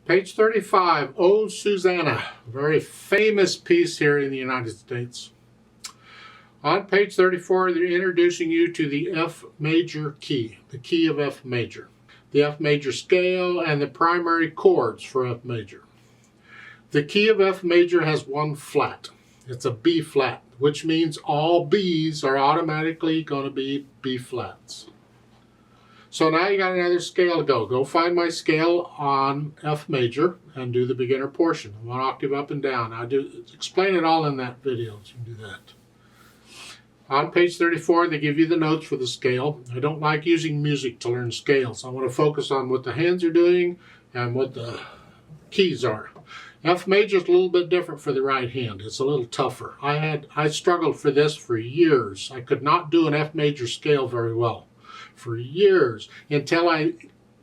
Page 35, Oh Susanna, a very famous piece here in the United States. On page 34, they're introducing you to the F major key, the key of F major, the F major scale, and the primary chords for F major. The key of F major has one flat. It's a B flat, which means all B's are automatically going to be B flats. So now you got another scale to go. Go find my scale on F major and do the beginner portion. 1 octave up and down. I explain it all in that video. So you can do that. On page 34, they give you the notes for the scale. I don't like using music to learn scales. I want to focus on what the hands are doing and what the keys are. F major is a little bit different for the right hand. It's a little tougher. I struggled for this for years. I could not do an F major scale very well for years until I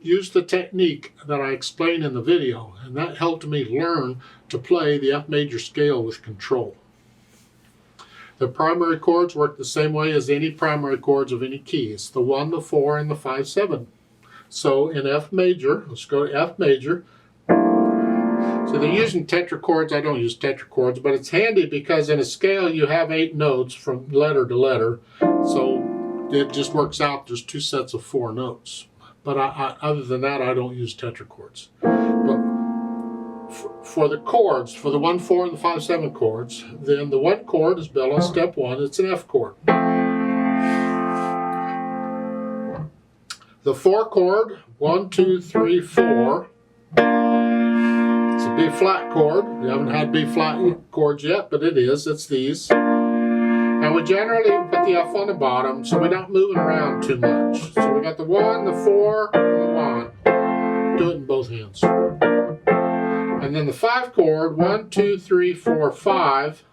used the technique that I explained in the video, and that helped me learn to play the F major scale with control. The primary chords work the same way as any primary chords of any key. It's the 1, the 4, and the 5, 7. So in F major, let's go to F major. So they're using tetrachords. I don't use tetrachords, but it's handy because in a scale you have 8 notes from letter to letter. So it just works out. There's 2 sets of 4 notes. But other than that, I don't use tetrachords. But for the chords, for the 1, 4, and the 5, 7 chords, then the 1 chord is built on step 1. It's an F chord. The 4 chord, 1, 2, 3, 4. It's a B flat chord. We haven't had B flat chords yet, but it is. It's these. And we generally put the F on the bottom so we're not moving around too much. So we got the 1, the 4, and the 1. Do it in both hands. And then the 5 chord, 1, 2, 3, 4, 5,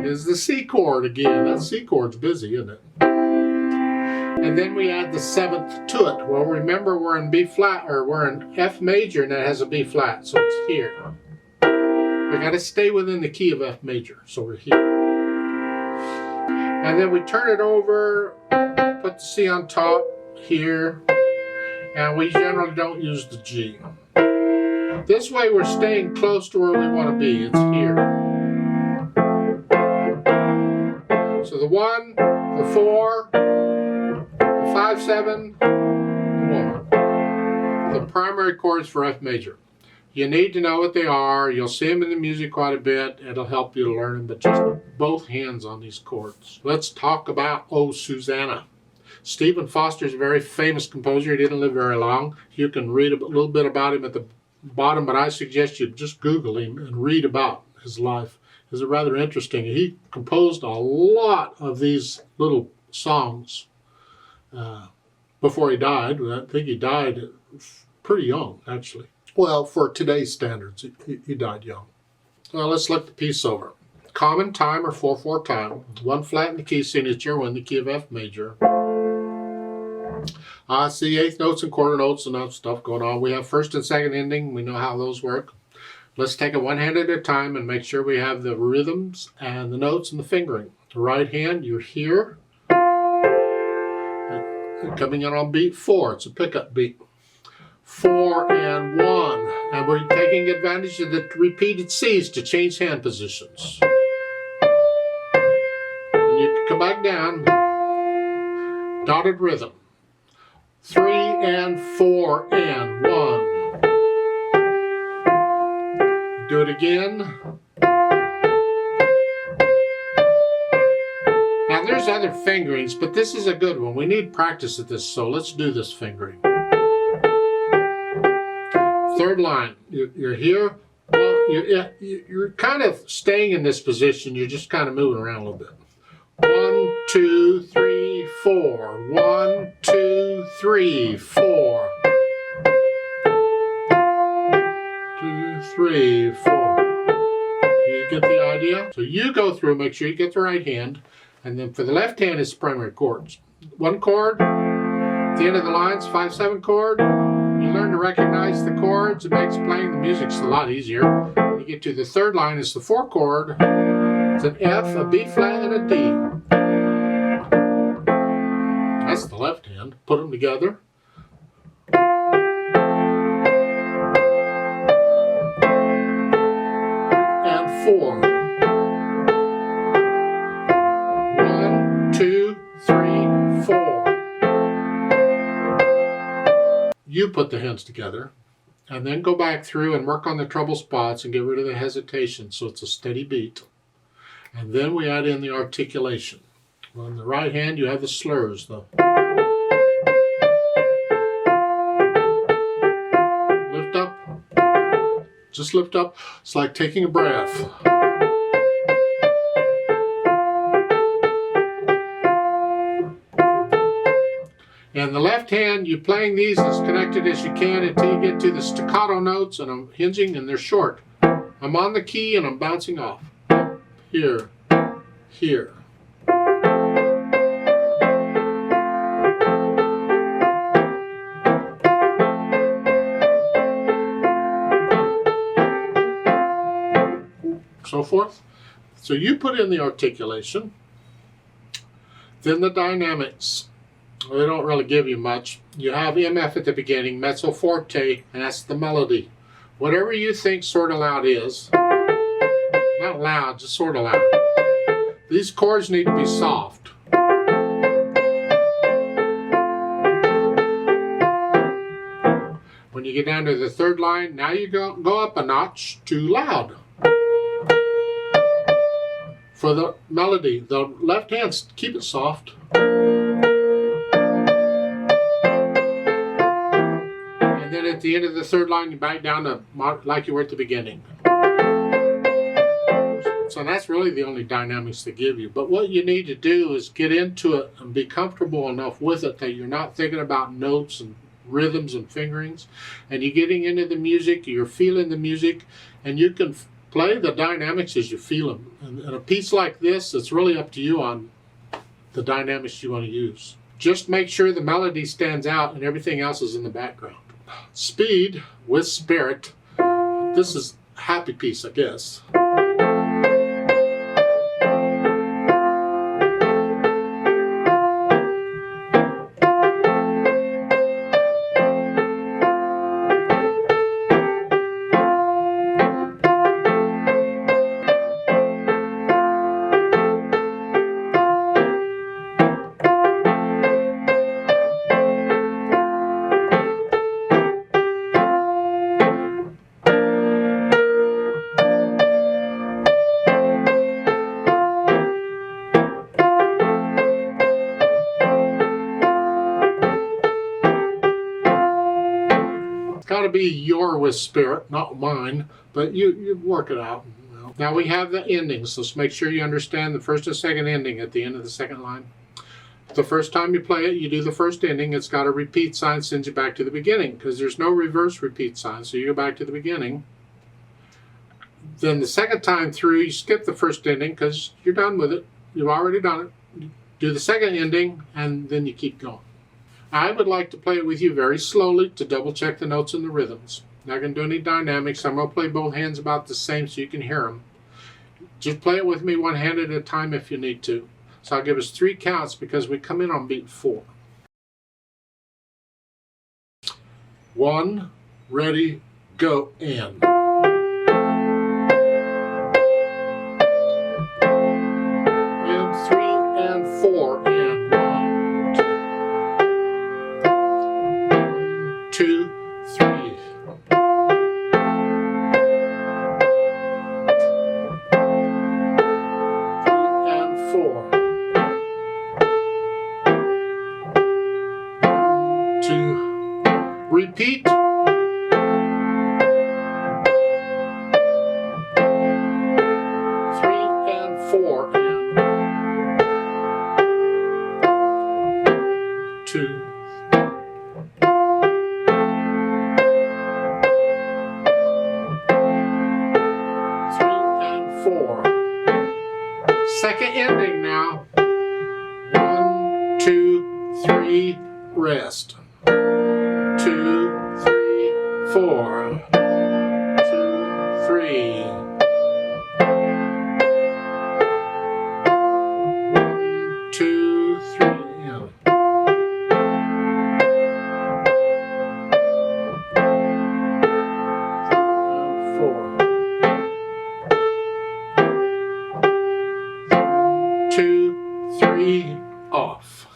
is the C chord again. That C chord's busy, isn't it? And then we add the 7th to it. Well, remember we're in B flat, or we're in F major, and it has a B flat, so it's here. We got to stay within the key of F major, so we're here. And then we turn it over, put the C on top here, and we generally don't use the G. This way we're staying close to where we want to be. It's here. So the 1, the 4, the 5, 7, the 1. The primary chords for F major. You need to know what they are. You'll see them in the music quite a bit. It'll help you to learn them, but just both hands on these chords. Let's talk about Oh Susanna. Stephen Foster is a very famous composer. He didn't live very long. You can read a little bit about him at the bottom, but I suggest you just Google him and read about his life. It's rather interesting. He composed a lot of these little songs before he died. I think he died pretty young, actually. Well, for today's standards, he died young. Well, let's look the piece over. Common time or 4/4 time. 1 flat in the key signature, 1 in the key of F major. See 8th notes and quarter notes and that stuff going on. We have 1st and 2nd ending. We know how those work. Let's take it 1 hand at a time and make sure we have the rhythms and the notes and the fingering. The right hand, you're here. And coming in on beat 4. It's a pickup beat. 4 and 1. And we're taking advantage of the repeated C's to change hand positions. And you can come back down. Dotted rhythm. 3 and 4 and 1. Do it again. Now there's other fingerings, but this is a good one. We need practice at this, so let's do this fingering. 3rd line, you're here. Well, you're kind of staying in this position. You're just kind of moving around a little bit. 1, 2, 3, 4. 1, 2, 3, 4. 2, 3, 4. You get the idea? So you go through, make sure you get the right hand, and then for the left hand, it's primary chords. 1 chord, at the end of the lines, 5, 7 chord. You learn to recognize the chords. It makes playing the music's a lot easier. When you get to the 3rd line, it's the 4 chord. It's an F, a B flat, and a D. That's the left hand. Put them together. you put the hands together, and then go back through and work on the treble spots and get rid of the hesitation so it's a steady beat. And then we add in the articulation. On the right hand, you have the slurs, though. Lift up. Just lift up. It's like taking a breath. And the left hand, you're playing these as connected as you can until you get to the staccato notes, and I'm hinging and they're short. I'm on the key and I'm bouncing off. Here, here. So forth. So you put in the articulation, then the dynamics. Well, they don't really give you much. You have MF at the beginning, mezzo forte, and that's the melody. Whatever you think sort of loud is, not loud, just sort of loud. These chords need to be soft. When you get down to the third line, now you go up a notch to loud. For the melody, the left hand, keep it soft. Then at the end of the third line, you back down to like you were at the beginning. So that's really the only dynamics they give you. But what you need to do is get into it and be comfortable enough with it that you're not thinking about notes and rhythms and fingerings. And you're getting into the music, you're feeling the music, and you can play the dynamics as you feel them. And a piece like this, it's really up to you on the dynamics you want to use. Just make sure the melody stands out and everything else is in the background. Speed with spirit. This is a happy piece, I guess. Got to be your with spirit, not mine, but you work it out. Now we have the endings. Let's make sure you understand the first and second ending at the end of the second line. The first time you play it, you do the first ending. It's got a repeat sign, sends you back to the beginning because there's no reverse repeat sign. So you go back to the beginning. Then the second time through, you skip the first ending because you're done with it. You've already done it. You do the second ending, and then you keep going. I would like to play it with you very slowly to double check the notes and the rhythms. Not going to do any dynamics. I'm going to play both hands about the same so you can hear them. Just play it with me one hand at a time if you need to. So I'll give us 3 counts because we come in on beat 4. 1, ready, go, and. And 3 and 4 and. 2, 3. 3 and 4. 2. Repeat. 3 and 4 and 2. 4. Second ending now. 1, 2, 3, rest. 2, 3, 4. 2, 3. 1, 2, 3. Yeah. 4. 2, 3, off.